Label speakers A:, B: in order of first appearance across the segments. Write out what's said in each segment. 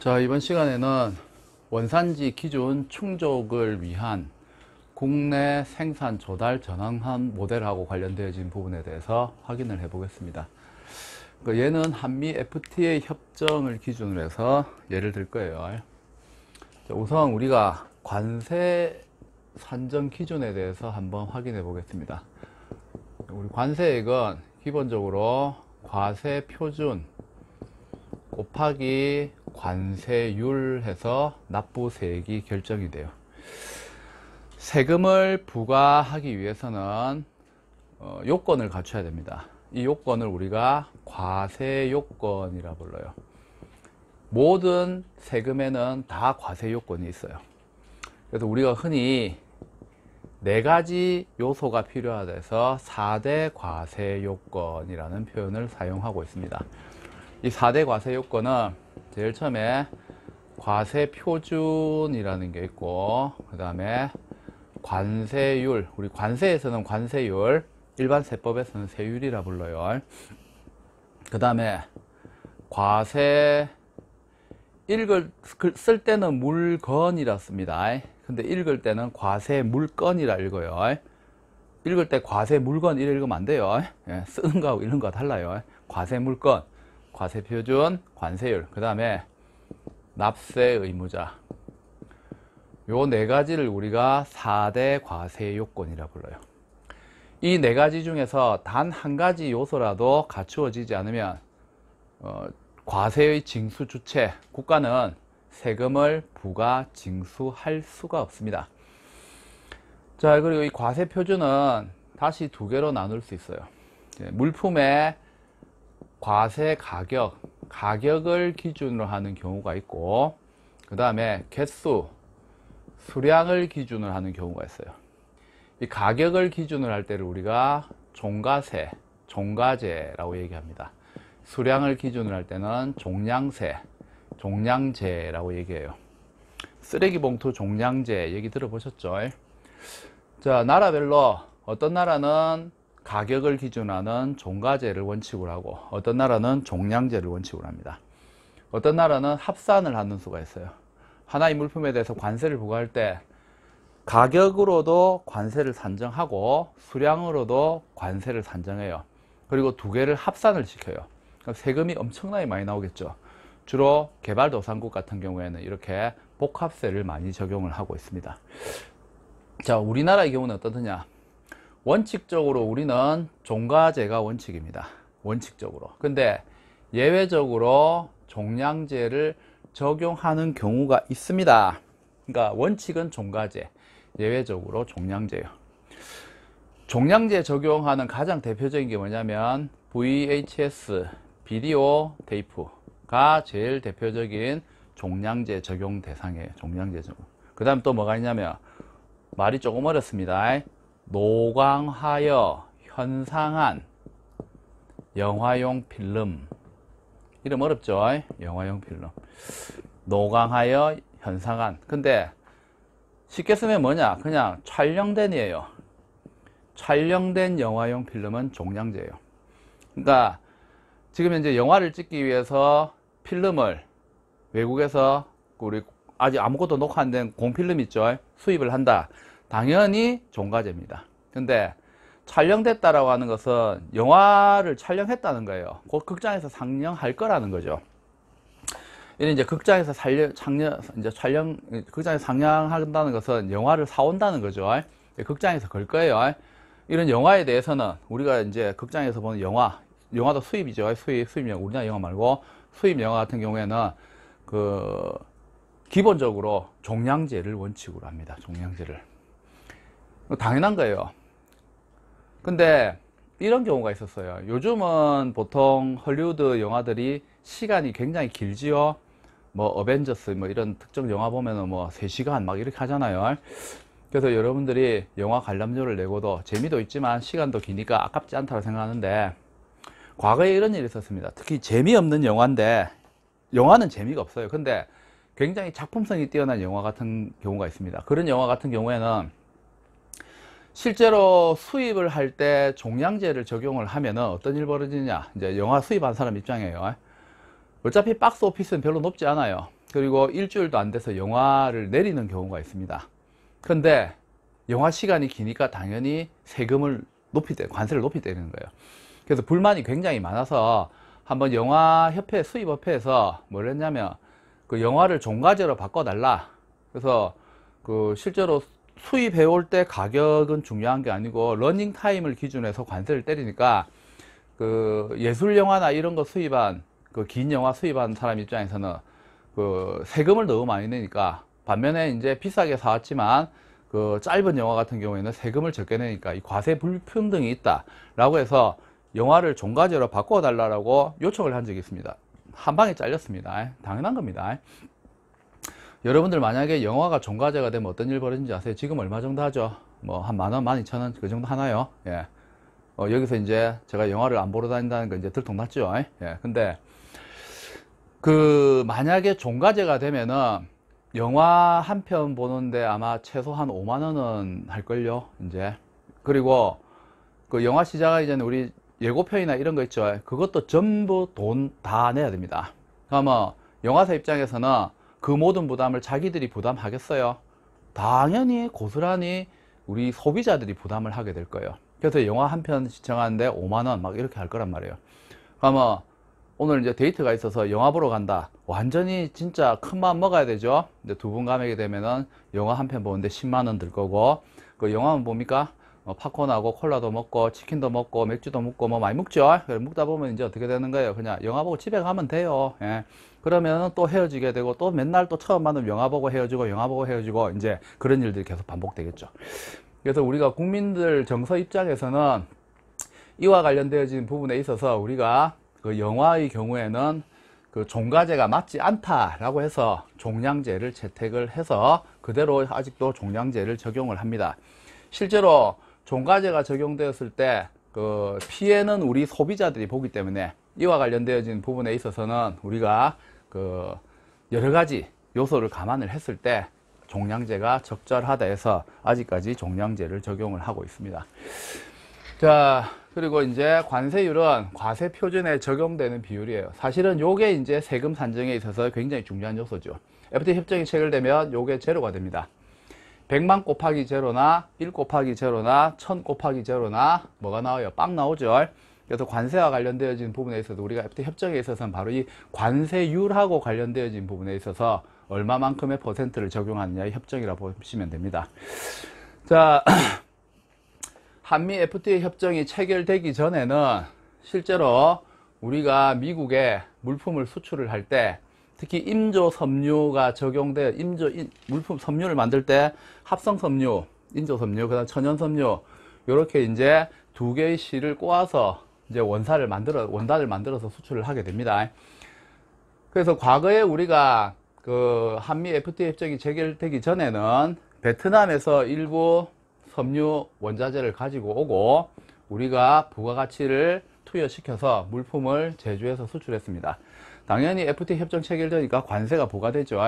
A: 자, 이번 시간에는 원산지 기준 충족을 위한 국내 생산 조달 전환한 모델하고 관련되어진 부분에 대해서 확인을 해 보겠습니다. 얘는 한미 FTA 협정을 기준으로 해서 예를 들 거예요. 자, 우선 우리가 관세 산정 기준에 대해서 한번 확인해 보겠습니다. 우리 관세액은 기본적으로 과세 표준 곱하기 관세율 해서 납부세액이 결정이 돼요. 세금을 부과하기 위해서는 요건을 갖춰야 됩니다. 이 요건을 우리가 과세요건이라 불러요. 모든 세금에는 다 과세요건이 있어요. 그래서 우리가 흔히 4가지 요소가 필요하다해서 4대 과세요건이라는 표현을 사용하고 있습니다. 이 4대 과세요건은 제일 처음에 과세표준이라는 게 있고, 그 다음에 관세율, 우리 관세에서는 관세율, 일반 세법에서는 세율이라 불러요. 그 다음에 과세, 쓸 때는 물건이라 씁니다. 근데 읽을 때는 과세 물건이라 읽어요. 읽을 때 과세 물건 이래 읽으면 안 돼요. 쓰는 거하고 읽는 거가 달라요. 과세 물건, 과세 표준, 관세율, 그 다음에 납세 의무자. 요 4가지를 우리가 4대 과세 요건이라 불러요. 이 4가지 중에서 단 한 가지 요소라도 갖추어지지 않으면 과세의 징수 주체, 국가는 세금을 부과 징수할 수가 없습니다. 자, 그리고 이 과세 표준은 다시 2개로 나눌 수 있어요. 물품의 과세 가격, 가격을 기준으로 하는 경우가 있고, 그 다음에 개수, 수량을 기준으로 하는 경우가 있어요. 이 가격을 기준으로 할 때를 우리가 종가세, 종가제라고 얘기합니다. 수량을 기준으로 할 때는 종량세, 종량제라고 얘기해요. 쓰레기 봉투 종량제 얘기 들어보셨죠? 자, 나라별로 어떤 나라는 가격을 기준으로 하는 종가제를 원칙으로 하고, 어떤 나라는 종량제를 원칙으로 합니다. 어떤 나라는 합산을 하는 수가 있어요. 하나의 물품에 대해서 관세를 부과할 때 가격으로도 관세를 산정하고 수량으로도 관세를 산정해요. 그리고 2개를 합산을 시켜요. 그럼 세금이 엄청나게 많이 나오겠죠. 주로 개발도상국 같은 경우에는 이렇게 복합세를 많이 적용을 하고 있습니다. 자, 우리나라의 경우는 어떻느냐? 원칙적으로 우리는 종가제가 원칙입니다. 원칙적으로. 근데 예외적으로 종량제를 적용하는 경우가 있습니다. 그러니까 원칙은 종가제, 예외적으로 종량제예요. 종량제 적용하는 가장 대표적인 게 뭐냐면 VHS, 비디오 테이프가 제일 대표적인 종량제 적용 대상이에요. 종량제 적용. 그 다음 또 뭐가 있냐면, 말이 조금 어렵습니다. 노광하여 현상한 영화용 필름. 이름 어렵죠? 영화용 필름. 노광하여 현상한. 근데 쉽게 쓰면 뭐냐? 그냥 촬영된이에요. 촬영된 영화용 필름은 종량제예요. 그러니까 지금 현재 영화를 찍기 위해서 필름을 외국에서 우리 아직 아무것도 녹화 안 된 공필름 있죠? 수입을 한다. 당연히 종가제입니다. 근데 촬영됐다라고 하는 것은 영화를 촬영했다는 거예요. 곧 극장에서 상영할 거라는 거죠. 이는 이제 극장에서 극장에서 상영한다는 것은 영화를 사온다는 거죠. 극장에서 걸 거예요. 이런 영화에 대해서는 우리가 이제 극장에서 보는 영화도 수입이죠. 수입 영화, 우리나라 영화 말고 수입 영화 같은 경우에는 기본적으로 종량제를 원칙으로 합니다. 종량제를. 당연한 거예요. 근데 이런 경우가 있었어요. 요즘은 보통 헐리우드 영화들이 시간이 굉장히 길지요. 뭐 어벤져스 뭐 이런 특정 영화 보면은 뭐 3시간 막 이렇게 하잖아요. 그래서 여러분들이 영화 관람료를 내고도 재미도 있지만 시간도 기니까 아깝지 않다고 생각하는데, 과거에 이런 일이 있었습니다. 특히 재미없는 영화인데, 영화는 재미가 없어요. 근데 굉장히 작품성이 뛰어난 영화 같은 경우가 있습니다. 그런 영화 같은 경우에는 실제로 수입을 할 때 종량제를 적용을 하면은 어떤 일 벌어지냐, 이제 영화 수입한 사람 입장이에요. 어차피 박스 오피스는 별로 높지 않아요. 그리고 일주일도 안 돼서 영화를 내리는 경우가 있습니다. 근데 영화 시간이 기니까 당연히 세금을 관세를 높이 때리는 거예요. 그래서 불만이 굉장히 많아서 한번 영화협회, 수입협회에서 뭘 했냐면 그 영화를 종가제로 바꿔달라. 그래서 그 실제로 수입해 올 때 가격은 중요한 게 아니고 러닝 타임을 기준으로 해서 관세를 때리니까 그 예술 영화나 이런 거 수입한 그 긴 영화 수입한 사람 입장에서는 그 세금을 너무 많이 내니까, 반면에 이제 비싸게 사왔지만 그 짧은 영화 같은 경우에는 세금을 적게 내니까 이 과세 불평등이 있다라고 해서 영화를 종가제로 바꿔달라고 요청을 한 적이 있습니다. 한 방에 잘렸습니다. 당연한 겁니다. 여러분들 만약에 영화가 종가제가 되면 어떤 일 벌어진지 아세요? 지금 얼마 정도 하죠? 뭐 한 만원, 12,000원 그 정도 하나요? 예. 여기서 이제 제가 영화를 안 보러 다닌다는 거 이제 들통났죠? 예. 근데 그 만약에 종가제가 되면은 영화 한 편 보는데 아마 최소한 5만원은 할걸요, 이제. 그리고 그 영화 시작하기 전에 우리 예고편이나 이런 거 있죠. 그것도 전부 돈 다 내야 됩니다. 그러면 영화사 입장에서는 그 모든 부담을 자기들이 부담하겠어요? 당연히 고스란히 우리 소비자들이 부담을 하게 될 거예요. 그래서 영화 한 편 시청하는데 5만원 막 이렇게 할 거란 말이에요. 그러면 오늘 이제 데이트가 있어서 영화 보러 간다. 완전히 진짜 큰 마음 먹어야 되죠. 이제 두 분 가게 되면은 영화 한 편 보는데 10만원 들 거고, 그 영화는 뭡니까? 팝콘하고 콜라도 먹고 치킨도 먹고 맥주도 먹고 뭐 많이 먹죠. 먹다 보면 이제 어떻게 되는 거예요? 그냥 영화 보고 집에 가면 돼요. 예. 그러면 또 헤어지게 되고, 또 맨날 또 처음 만나면 영화 보고 헤어지고 영화 보고 헤어지고, 이제 그런 일들이 계속 반복되겠죠. 그래서 우리가 국민들 정서 입장에서는 이와 관련되어진 부분에 있어서 우리가 그 영화의 경우에는 그 종가제가 맞지 않다라고 해서 종량제를 채택을 해서 그대로 아직도 종량제를 적용을 합니다. 실제로 종가제가 적용되었을 때 그 피해는 우리 소비자들이 보기 때문에 이와 관련되어진 부분에 있어서는 우리가 그 여러 가지 요소를 감안을 했을 때 종량제가 적절하다 해서 아직까지 종량제를 적용을 하고 있습니다. 자, 그리고 이제 관세율은 과세 표준에 적용되는 비율이에요. 사실은 요게 이제 세금 산정에 있어서 굉장히 중요한 요소죠. FTA 협정이 체결되면 요게 제로가 됩니다. 100만 곱하기 제로나 1 곱하기 제로나 1000 곱하기 제로나 뭐가 나와요? 빵 나오죠. 그래서 관세와 관련되어진 부분에 있어서 우리가 FTA 협정에 있어서는 바로 이 관세율하고 관련되어진 부분에 있어서 얼마만큼의 퍼센트를 적용하느냐의 협정이라고 보시면 됩니다. 자, 한미 FTA 협정이 체결되기 전에는 실제로 우리가 미국에 물품을 수출을 할 때 특히 인조 섬유가 적용돼, 물품 섬유를 만들 때 합성 섬유, 인조 섬유, 그다음 천연 섬유, 요렇게 이제 두 개의 실을 꼬아서 이제 원단을 만들어서 수출을 하게 됩니다. 그래서 과거에 우리가 그 한미 FTA 협정이 체결되기 전에는 베트남에서 일부 섬유 원자재를 가지고 오고 우리가 부가가치를 투여시켜서 물품을 제조해서 수출했습니다. 당연히 FTA 협정 체결되니까 관세가 부과되죠.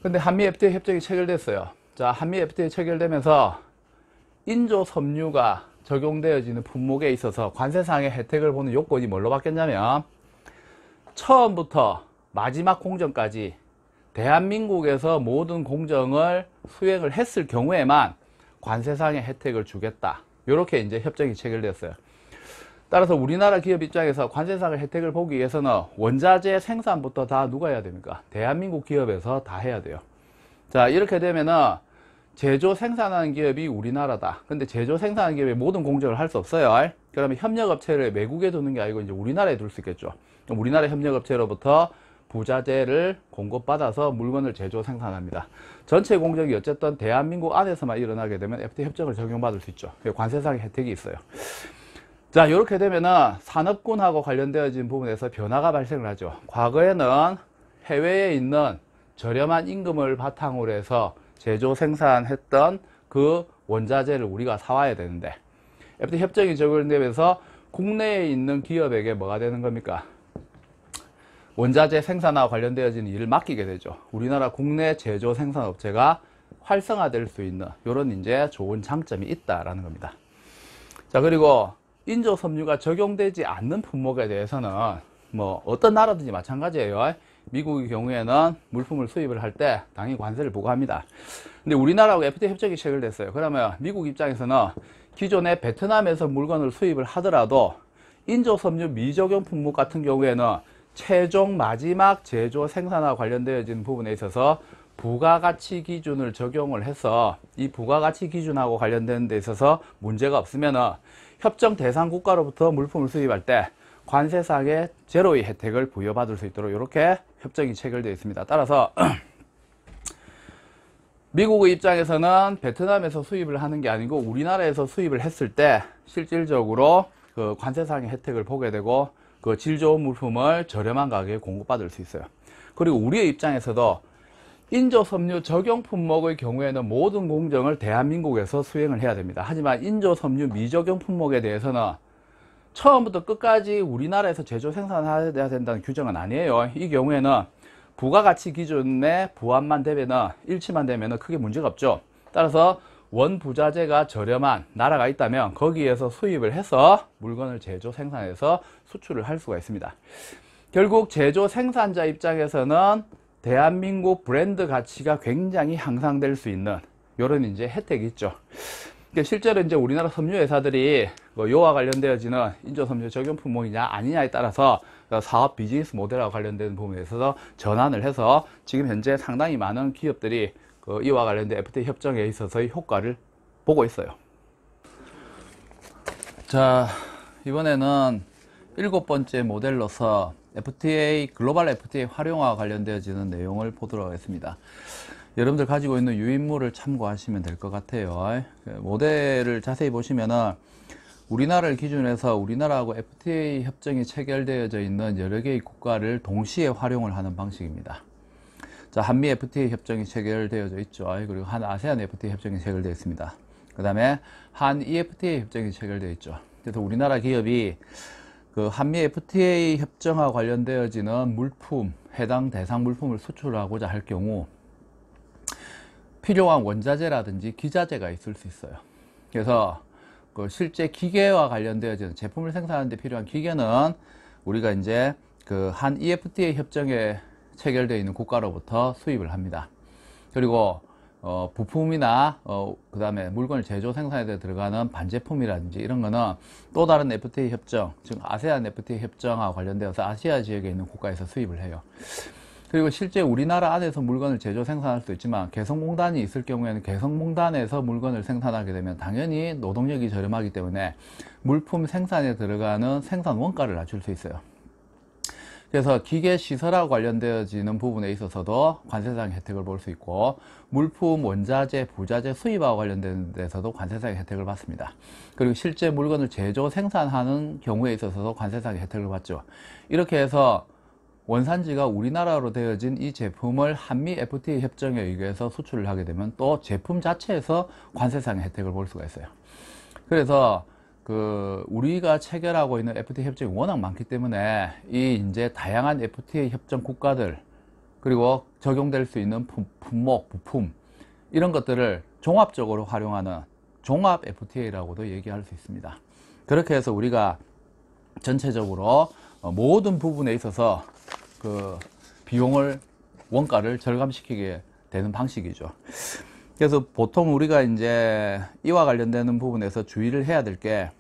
A: 근데 한미 FTA 협정이 체결됐어요. 자, 한미 FTA 체결되면서 인조 섬유가 적용되어지는 품목에 있어서 관세상의 혜택을 보는 요건이 뭘로 바뀌었냐면 처음부터 마지막 공정까지 대한민국에서 모든 공정을 수행을 했을 경우에만 관세상의 혜택을 주겠다. 이렇게 이제 협정이 체결됐어요. 따라서 우리나라 기업 입장에서 관세상의 혜택을 보기 위해서는 원자재 생산부터 다 누가 해야 됩니까? 대한민국 기업에서 다 해야 돼요. 자, 이렇게 되면은 제조 생산하는 기업이 우리나라다. 근데 제조 생산하는 기업이 모든 공정을 할 수 없어요. 그러면 협력업체를 외국에 두는 게 아니고 이제 우리나라에 둘 수 있겠죠. 우리나라 협력업체로부터 부자재를 공급받아서 물건을 제조 생산합니다. 전체 공정이 어쨌든 대한민국 안에서만 일어나게 되면 FTA 협정을 적용받을 수 있죠. 관세상의 혜택이 있어요. 자, 이렇게 되면은 산업군하고 관련되어진 부분에서 변화가 발생을 하죠. 과거에는 해외에 있는 저렴한 임금을 바탕으로 해서 제조 생산했던 그 원자재를 우리가 사와야 되는데 FTA 협정이 적용되면서 국내에 있는 기업에게 뭐가 되는 겁니까? 원자재 생산과 관련되어진 일을 맡기게 되죠. 우리나라 국내 제조 생산업체가 활성화될 수 있는 이런 이제 좋은 장점이 있다라는 겁니다. 자, 그리고 인조 섬유가 적용되지 않는 품목에 대해서는 뭐 어떤 나라든지 마찬가지예요. 미국의 경우에는 물품을 수입을 할 때 당연히 관세를 부과합니다. 근데 우리나라하고 FTA 협정이 체결됐어요. 그러면 미국 입장에서는 기존에 베트남에서 물건을 수입을 하더라도 인조섬유 미적용 품목 같은 경우에는 최종 마지막 제조 생산과 관련되어진 부분에 있어서 부가가치 기준을 적용을 해서 이 부가가치 기준하고 관련되는 데 있어서 문제가 없으면 협정 대상 국가로부터 물품을 수입할 때 관세상의 제로의 혜택을 부여받을 수 있도록 이렇게 협정이 체결되어 있습니다. 따라서 미국의 입장에서는 베트남에서 수입을 하는 게 아니고 우리나라에서 수입을 했을 때 실질적으로 그 관세상의 혜택을 보게 되고 그 질 좋은 물품을 저렴한 가격에 공급받을 수 있어요. 그리고 우리의 입장에서도 인조섬유 적용 품목의 경우에는 모든 공정을 대한민국에서 수행을 해야 됩니다. 하지만 인조섬유 미적용 품목에 대해서는 처음부터 끝까지 우리나라에서 제조 생산해야 된다는 규정은 아니에요. 이 경우에는 부가가치 기준에 부합만 되면은 일치만 되면은 크게 문제가 없죠. 따라서 원부자재가 저렴한 나라가 있다면 거기에서 수입을 해서 물건을 제조 생산해서 수출을 할 수가 있습니다. 결국 제조 생산자 입장에서는 대한민국 브랜드 가치가 굉장히 향상될 수 있는 이런 이제 혜택이 있죠. 실제로 이제 우리나라 섬유 회사들이 요와 관련되어지는 인조섬유 적용 품목이냐 아니냐에 따라서 사업 비즈니스 모델과 관련된 부분에 있어서 전환을 해서 지금 현재 상당히 많은 기업들이 이와 관련된 FTA 협정에 있어서의 효과를 보고 있어요. 자, 이번에는 7번째 모델로서 FTA, 글로벌 FTA 활용화와 관련되어지는 내용을 보도록 하겠습니다. 여러분들 가지고 있는 유인물을 참고하시면 될 것 같아요. 모델을 자세히 보시면은 우리나라를 기준으로 해서 우리나라하고 FTA 협정이 체결되어져 있는 여러 개의 국가를 동시에 활용을 하는 방식입니다. 자, 한미 FTA 협정이 체결되어져 있죠. 그리고 한 아세안 FTA 협정이 체결되어 있습니다. 그 다음에 한 EFTA 협정이 체결되어 있죠. 그래서 우리나라 기업이 그 한미 FTA 협정과 관련되어지는 물품, 해당 대상 물품을 수출하고자 할 경우 필요한 원자재라든지 기자재가 있을 수 있어요. 그래서 그 실제 기계와 관련되어지는 제품을 생산하는 데 필요한 기계는 우리가 이제 그 한 EFTA 협정에 체결되어 있는 국가로부터 수입을 합니다. 그리고 부품이나 그 다음에 물건을 제조 생산에 들어가는 반제품이라든지 이런 거는 또 다른 FTA 협정, 즉 아세안 FTA 협정과 관련되어서 아시아 지역에 있는 국가에서 수입을 해요. 그리고 실제 우리나라 안에서 물건을 제조 생산할 수 있지만 개성공단이 있을 경우에는 개성공단에서 물건을 생산하게 되면 당연히 노동력이 저렴하기 때문에 물품 생산에 들어가는 생산 원가를 낮출 수 있어요. 그래서 기계 시설하고 관련되어지는 부분에 있어서도 관세상의 혜택을 볼 수 있고 물품, 원자재, 부자재 수입하고 관련된 데서도 관세상의 혜택을 받습니다. 그리고 실제 물건을 제조 생산하는 경우에 있어서도 관세상의 혜택을 받죠. 이렇게 해서 원산지가 우리나라로 되어진 이 제품을 한미 FTA 협정에 의해서 수출을 하게 되면 또 제품 자체에서 관세상의 혜택을 볼 수가 있어요. 그래서 우리가 체결하고 있는 FTA 협정이 워낙 많기 때문에 이 이제 다양한 FTA 협정 국가들 그리고 적용될 수 있는 품목, 부품 이런 것들을 종합적으로 활용하는 종합 FTA라고도 얘기할 수 있습니다. 그렇게 해서 우리가 전체적으로 모든 부분에 있어서 그 비용을 원가를 절감시키게 되는 방식이죠. 그래서 보통 우리가 이제 이와 관련되는 부분에서 주의를 해야 될 게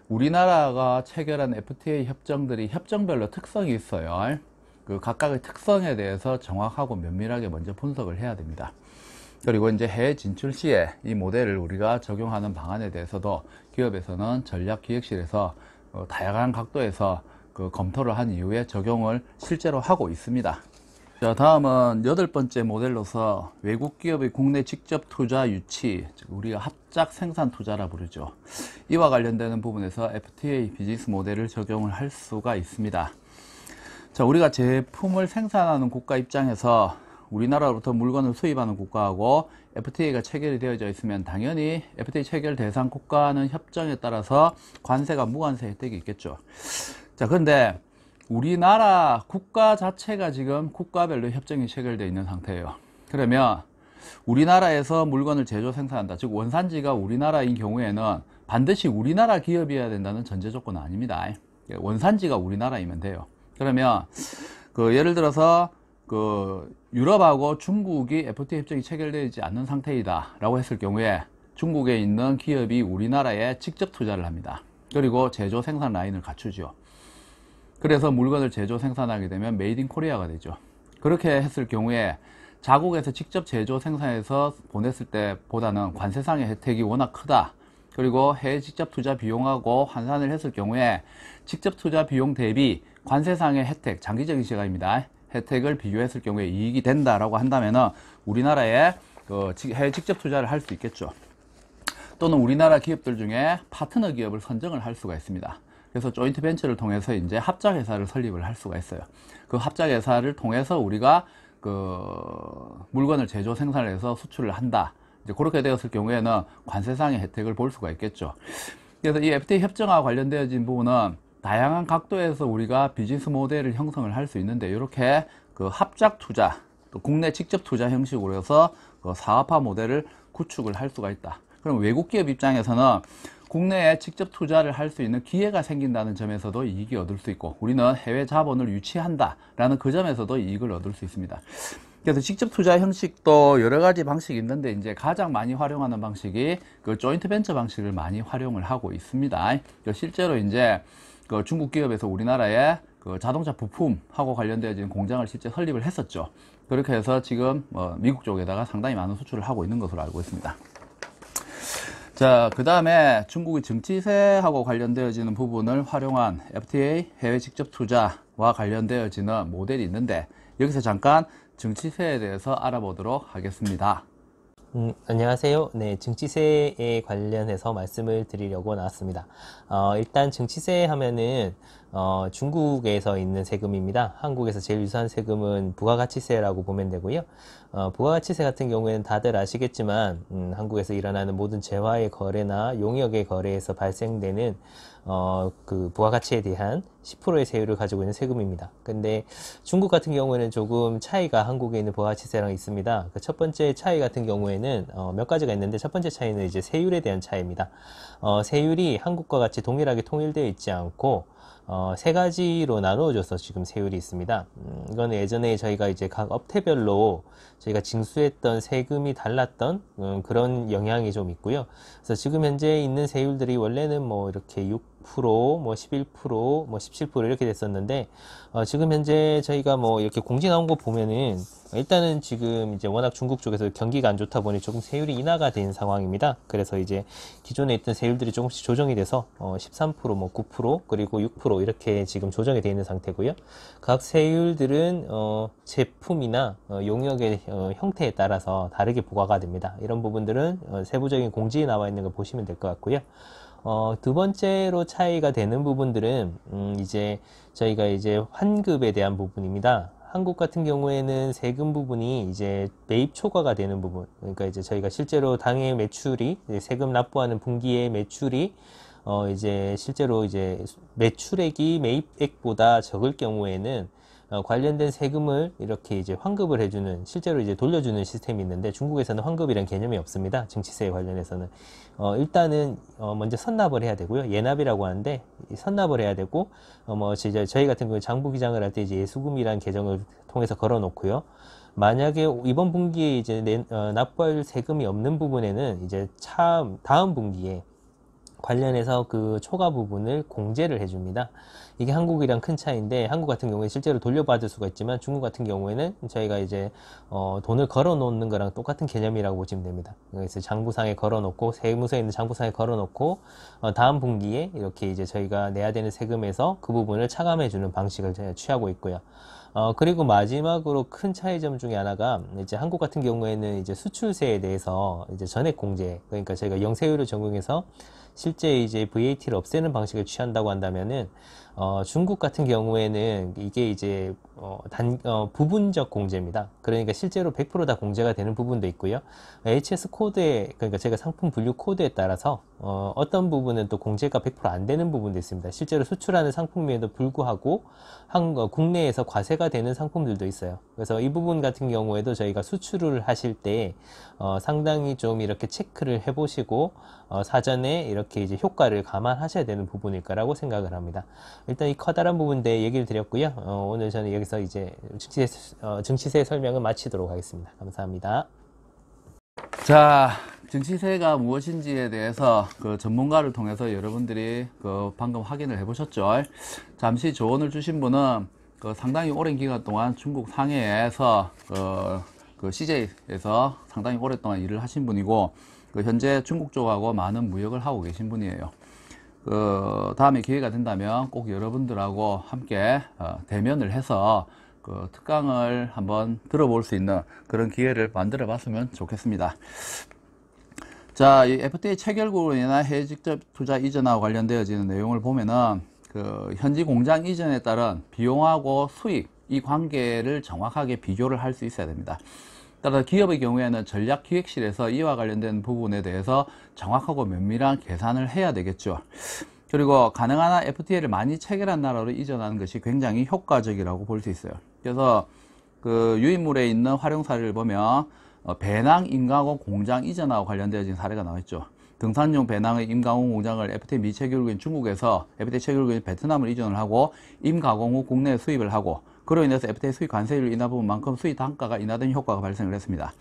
A: 우리나라가 체결한 FTA 협정들이 협정별로 특성이 있어요. 그 각각의 특성에 대해서 정확하고 면밀하게 먼저 분석을 해야 됩니다. 그리고 이제 해외 진출 시에 이 모델을 우리가 적용하는 방안에 대해서도 기업에서는 전략기획실에서 다양한 각도에서 검토를 한 이후에 적용을 실제로 하고 있습니다. 자, 다음은 8번째 모델로서 외국 기업의 국내 직접 투자 유치, 즉 우리가 합작 생산 투자라 부르죠. 이와 관련되는 부분에서 FTA 비즈니스 모델을 적용을 할 수가 있습니다. 자, 우리가 제품을 생산하는 국가 입장에서 우리나라로부터 물건을 수입하는 국가하고 FTA가 체결이 되어져 있으면 당연히 FTA 체결 대상 국가는 협정에 따라서 관세가 무관세 혜택이 있겠죠. 자, 그런데 우리나라 국가 자체가 지금 국가별로 협정이 체결되어 있는 상태예요. 그러면 우리나라에서 물건을 제조 생산한다, 즉 원산지가 우리나라인 경우에는 반드시 우리나라 기업이어야 된다는 전제 조건은 아닙니다. 원산지가 우리나라이면 돼요. 그러면 예를 들어서 유럽하고 중국이 FTA 협정이 체결되지 않는 상태이다 라고 했을 경우에 중국에 있는 기업이 우리나라에 직접 투자를 합니다. 그리고 제조 생산 라인을 갖추죠. 그래서 물건을 제조 생산하게 되면 메이드 인 코리아가 되죠. 그렇게 했을 경우에 자국에서 직접 제조 생산해서 보냈을 때보다는 관세상의 혜택이 워낙 크다. 그리고 해외 직접 투자 비용하고 환산을 했을 경우에 직접 투자 비용 대비 관세상의 혜택, 장기적인 시각입니다. 혜택을 비교했을 경우에 이익이 된다라고 한다면은 우리나라에 해외 직접 투자를 할 수 있겠죠. 또는 우리나라 기업들 중에 파트너 기업을 선정을 할 수가 있습니다. 그래서 조인트 벤처를 통해서 이제 합작 회사를 설립을 할 수가 있어요. 그 합작 회사를 통해서 우리가 물건을 제조 생산을 해서 수출을 한다. 이제 그렇게 되었을 경우에는 관세상의 혜택을 볼 수가 있겠죠. 그래서 이 FTA 협정과 관련되어진 부분은 다양한 각도에서 우리가 비즈니스 모델을 형성을 할 수 있는데, 이렇게 합작 투자, 또 국내 직접 투자 형식으로 해서 사업화 모델을 구축을 할 수가 있다. 그럼 외국 기업 입장에서는 국내에 직접 투자를 할 수 있는 기회가 생긴다는 점에서도 이익이 얻을 수 있고, 우리는 해외 자본을 유치한다라는 그 점에서도 이익을 얻을 수 있습니다. 그래서 직접 투자 형식도 여러 가지 방식이 있는데, 이제 가장 많이 활용하는 방식이 조인트 벤처 방식을 많이 활용을 하고 있습니다. 실제로 이제 중국 기업에서 우리나라에 자동차 부품하고 관련되어진 공장을 실제 설립을 했었죠. 그렇게 해서 지금 미국 쪽에다가 상당히 많은 수출을 하고 있는 것으로 알고 있습니다. 자, 그 다음에 중국의 증치세하고 관련되어지는 부분을 활용한 FTA 해외 직접 투자와 관련되어지는 모델이 있는데, 여기서 잠깐 증치세에 대해서 알아보도록 하겠습니다.
B: 안녕하세요. 네, 증치세에 관련해서 말씀을 드리려고 나왔습니다. 일단 증치세 하면은 중국에서 있는 세금입니다. 한국에서 제일 유사한 세금은 부가가치세라고 보면 되고요. 부가가치세 같은 경우에는 다들 아시겠지만 한국에서 일어나는 모든 재화의 거래나 용역의 거래에서 발생되는 그 부가가치에 대한 10%의 세율을 가지고 있는 세금입니다. 근데 중국 같은 경우에는 조금 차이가 한국에 있는 부가가치세랑 있습니다. 그 첫 번째 차이 같은 경우에는 몇 가지가 있는데, 첫 번째 차이는 이제 세율에 대한 차이입니다. 세율이 한국과 같이 동일하게 통일되어 있지 않고 세 가지로 나누어져서 지금 세율이 있습니다. 이거는 예전에 저희가 이제 각 업태별로 저희가 징수했던 세금이 달랐던 그런 영향이 좀 있고요. 그래서 지금 현재 있는 세율들이 원래는 뭐 이렇게 6%, 뭐 11%, 뭐 17% 이렇게 됐었는데, 지금 현재 저희가 뭐 이렇게 공지 나온 거 보면은 일단은 지금 이제 워낙 중국 쪽에서 경기가 안 좋다 보니 조금 세율이 인하가 된 상황입니다. 그래서 이제 기존에 있던 세율들이 조금씩 조정이 돼서 13%, 뭐 9%, 그리고 6% 이렇게 지금 조정이 되어 있는 상태고요. 각 세율들은 제품이나 용역의 형태에 따라서 다르게 부과가 됩니다. 이런 부분들은 세부적인 공지에 나와 있는 걸 보시면 될 것 같고요. 두 번째로 차이가 되는 부분들은 이제 저희가 이제 환급에 대한 부분입니다. 한국 같은 경우에는 세금 부분이 이제 매입 초과가 되는 부분, 그러니까 이제 저희가 실제로 당해 매출이 세금 납부하는 분기의 매출이 이제 실제로 이제 매출액이 매입액보다 적을 경우에는 관련된 세금을 이렇게 이제 환급을 해주는, 실제로 이제 돌려주는 시스템이 있는데, 중국에서는 환급이란 개념이 없습니다. 증치세에 관련해서는 일단은 먼저 선납을 해야 되고요. 예납이라고 하는데 선납을 해야 되고, 뭐 저희 같은 경우 장부 기장을 할 때 이제 예수금이라는 계정을 통해서 걸어 놓고요. 만약에 이번 분기에 이제 납부할 세금이 없는 부분에는 이제 다음 분기에 관련해서 그 초과 부분을 공제를 해줍니다. 이게 한국이랑 큰 차이인데, 한국 같은 경우에 실제로 돌려받을 수가 있지만 중국 같은 경우에는 저희가 이제 돈을 걸어 놓는 거랑 똑같은 개념이라고 보시면 됩니다. 그래서 장부상에 걸어 놓고, 세무서에 있는 장부상에 걸어 놓고 다음 분기에 이렇게 이제 저희가 내야 되는 세금에서 그 부분을 차감해 주는 방식을 취하고 있고요. 그리고 마지막으로 큰 차이점 중에 하나가, 이제 한국 같은 경우에는 이제 수출세에 대해서 이제 전액 공제, 그러니까 저희가 영세율을 적용해서 실제 이제 VAT를 없애는 방식을 취한다고 한다면은, 중국 같은 경우에는 이게 이제 부분적 공제입니다. 그러니까 실제로 100% 다 공제가 되는 부분도 있고요. HS 코드에, 그러니까 제가 상품 분류 코드에 따라서 어떤 부분은 또 공제가 100% 안 되는 부분도 있습니다. 실제로 수출하는 상품임에도 불구하고 국내에서 과세가 되는 상품들도 있어요. 그래서 이 부분 같은 경우에도 저희가 수출을 하실 때 상당히 좀 이렇게 체크를 해보시고 사전에 이렇게 이제 효과를 감안하셔야 되는 부분일 거라고 생각을 합니다. 일단 이 커다란 부분에 얘기를 드렸고요. 오늘 저는 여기서 해서 이제 증치세 설명은 마치도록 하겠습니다. 감사합니다.
A: 자, 증치세가 무엇인지에 대해서 그 전문가를 통해서 여러분들이 그 방금 확인을 해 보셨죠? 잠시 조언을 주신 분은 그 상당히 오랜 기간 동안 중국 상해에서 그 CJ에서 상당히 오랫동안 일을 하신 분이고, 그 현재 중국 쪽하고 많은 무역을 하고 계신 분이에요. 그 다음에 기회가 된다면 꼭 여러분들하고 함께 대면을 해서 그 특강을 한번 들어볼 수 있는 그런 기회를 만들어 봤으면 좋겠습니다. 자, 이 FTA 체결국으로 인한 해외 직접 투자 이전하고 관련되어지는 내용을 보면은 그 현지 공장 이전에 따른 비용하고 수익, 이 관계를 정확하게 비교를 할 수 있어야 됩니다. 따라서 기업의 경우에는 전략기획실에서 이와 관련된 부분에 대해서 정확하고 면밀한 계산을 해야 되겠죠. 그리고 가능한 한 FTA를 많이 체결한 나라로 이전하는 것이 굉장히 효과적이라고 볼 수 있어요. 그래서 그 유인물에 있는 활용 사례를 보면 배낭 임가공 공장 이전하고 관련되어진 사례가 나와있죠. 등산용 배낭의 임가공 공장을 FTA 미체결국인 중국에서 FTA 체결국인 베트남을 이전을 하고 임가공 후 국내에 수입을 하하고, 그로 인해서 FTA 수입 관세율 인하 부분만큼 수입 단가가 인하된 효과가 발생을 했습니다.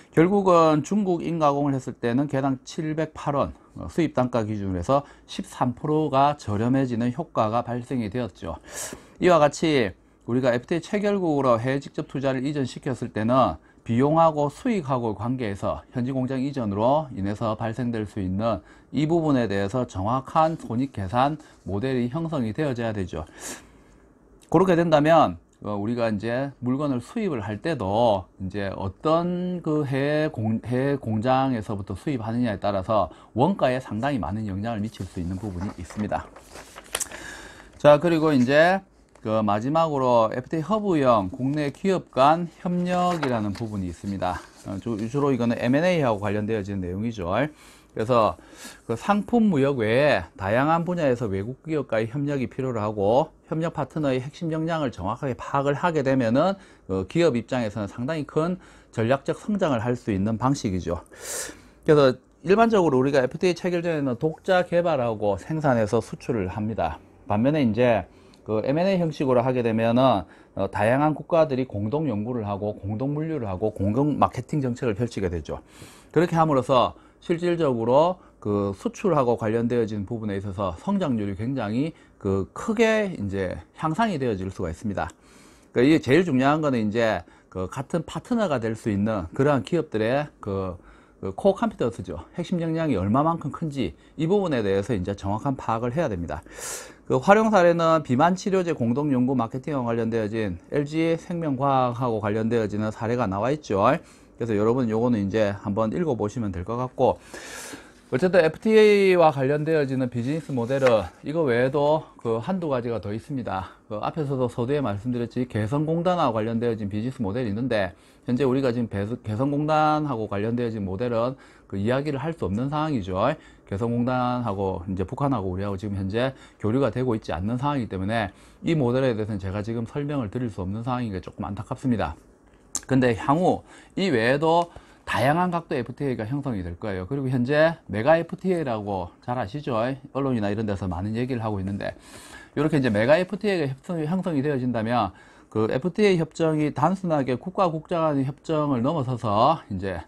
A: 결국은 중국 임가공을 했을 때는 개당 708원, 수입 단가 기준으로 해서 13%가 저렴해지는 효과가 발생이 되었죠. 이와 같이 우리가 FTA 체결국으로 해외 직접 투자를 이전시켰을 때는 비용하고 수익하고 관계에서 현지 공장 이전으로 인해서 발생될 수 있는 이 부분에 대해서 정확한 손익 계산 모델이 형성이 되어져야 되죠. 그렇게 된다면 우리가 이제 물건을 수입을 할 때도 이제 어떤 그 해외 공장에서부터 수입하느냐에 따라서 원가에 상당히 많은 영향을 미칠 수 있는 부분이 있습니다. 자, 그리고 이제 그 마지막으로 FTA 허브형 국내 기업 간 협력이라는 부분이 있습니다. 주로 이거는 M&A하고 관련되어진 내용이죠. 그래서 그 상품 무역 외에 다양한 분야에서 외국 기업과의 협력이 필요로 하고, 협력 파트너의 핵심 역량을 정확하게 파악을 하게 되면은 기업 입장에서는 상당히 큰 전략적 성장을 할 수 있는 방식이죠. 그래서 일반적으로 우리가 FTA 체결 전에는 독자 개발하고 생산해서 수출을 합니다. 반면에 이제 그 M&A 형식으로 하게 되면은 다양한 국가들이 공동 연구를 하고 공동 물류를 하고 공동 마케팅 정책을 펼치게 되죠. 그렇게 함으로써 실질적으로 그 수출하고 관련되어진 부분에 있어서 성장률이 굉장히 그 크게 이제 향상이 되어질 수가 있습니다. 이게 제일 중요한 거는 이제 그 같은 파트너가 될 수 있는 그러한 기업들의 그 코어 컴피턴스죠. 핵심 역량이 얼마만큼 큰지 이 부분에 대해서 이제 정확한 파악을 해야 됩니다. 그 활용 사례는 비만 치료제 공동 연구 마케팅과 관련되어진 LG 생명과학하고 관련되어지는 사례가 나와 있죠. 그래서 여러분 요거는 이제 한번 읽어보시면 될 것 같고, 어쨌든 FTA와 관련되어지는 비즈니스 모델은 이거 외에도 그 한두 가지가 더 있습니다. 그 앞에서도 서두에 말씀드렸지 개성공단하고 관련되어진 비즈니스 모델이 있는데, 현재 우리가 지금 개성공단하고 관련되어진 모델은 그 이야기를 할 수 없는 상황이죠. 개성공단하고 이제 북한하고 우리하고 지금 현재 교류가 되고 있지 않는 상황이기 때문에 이 모델에 대해서는 제가 지금 설명을 드릴 수 없는 상황인 게 조금 안타깝습니다. 근데 향후 이 외에도 다양한 각도의 FTA가 형성이 될 거예요. 그리고 현재 메가 FTA라고 잘 아시죠? 언론이나 이런 데서 많은 얘기를 하고 있는데, 이렇게 이제 메가 FTA가 형성이 되어진다면 그 FTA 협정이 단순하게 국가 국가 간의 협정을 넘어서서 이제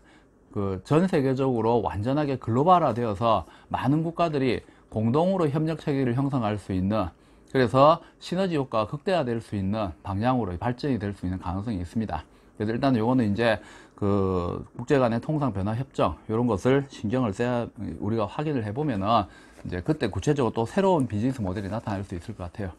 A: 그 전 세계적으로 완전하게 글로벌화 되어서 많은 국가들이 공동으로 협력 체계를 형성할 수 있는, 그래서 시너지 효과가 극대화될 수 있는 방향으로 발전이 될 수 있는 가능성이 있습니다. 그래서 일단 요거는 이제 그 국제 간의 통상 변화 협정 이런 것을 신경을 써야 우리가 확인을 해보면은 이제 그때 구체적으로 또 새로운 비즈니스 모델이 나타날 수 있을 것 같아요.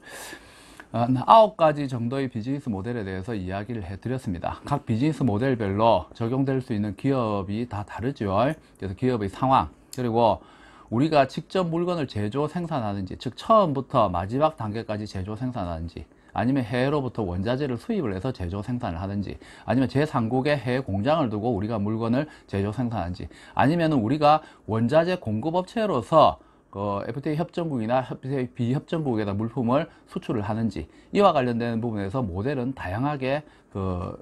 A: 9가지 정도의 비즈니스 모델에 대해서 이야기를 해드렸습니다. 각 비즈니스 모델별로 적용될 수 있는 기업이 다 다르죠. 그래서 기업의 상황, 그리고 우리가 직접 물건을 제조 생산하는지, 즉 처음부터 마지막 단계까지 제조 생산하는지, 아니면 해외로부터 원자재를 수입을 해서 제조 생산을 하든지, 아니면 제3국에 해외 공장을 두고 우리가 물건을 제조 생산하는지, 아니면 우리가 원자재 공급업체로서 FTA 협정국이나 FTA 비협정국에다 물품을 수출을 하는지, 이와 관련된 부분에서 모델은 다양하게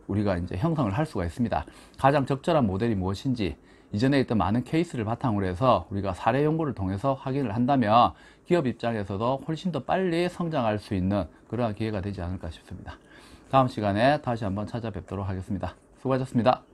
A: 우리가 이제 형성을 할 수가 있습니다. 가장 적절한 모델이 무엇인지 이전에 있던 많은 케이스를 바탕으로 해서 우리가 사례 연구를 통해서 확인을 한다면 기업 입장에서도 훨씬 더 빨리 성장할 수 있는 그러한 기회가 되지 않을까 싶습니다. 다음 시간에 다시 한번 찾아뵙도록 하겠습니다. 수고하셨습니다.